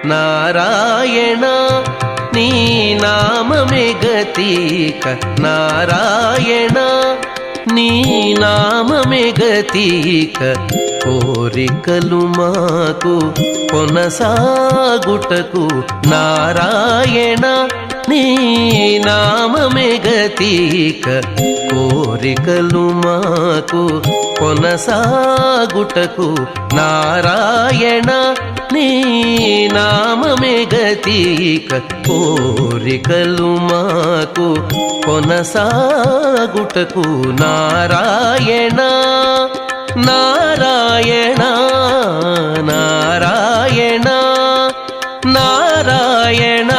నారాయణ నీ నామమే గతిక నారాయణ నీ నామమే గతిక కోరికలు మాకు కొనసాగుటకు నారాయణ నీ నామమే గతిక కోరికలు మాకు కొనసాగుటకు నారాయణ నీ నామమే గతిక కోరికలు మాకు కొనసాగుటకు నారాయణ నారాయణ నారాయణ నారాయణ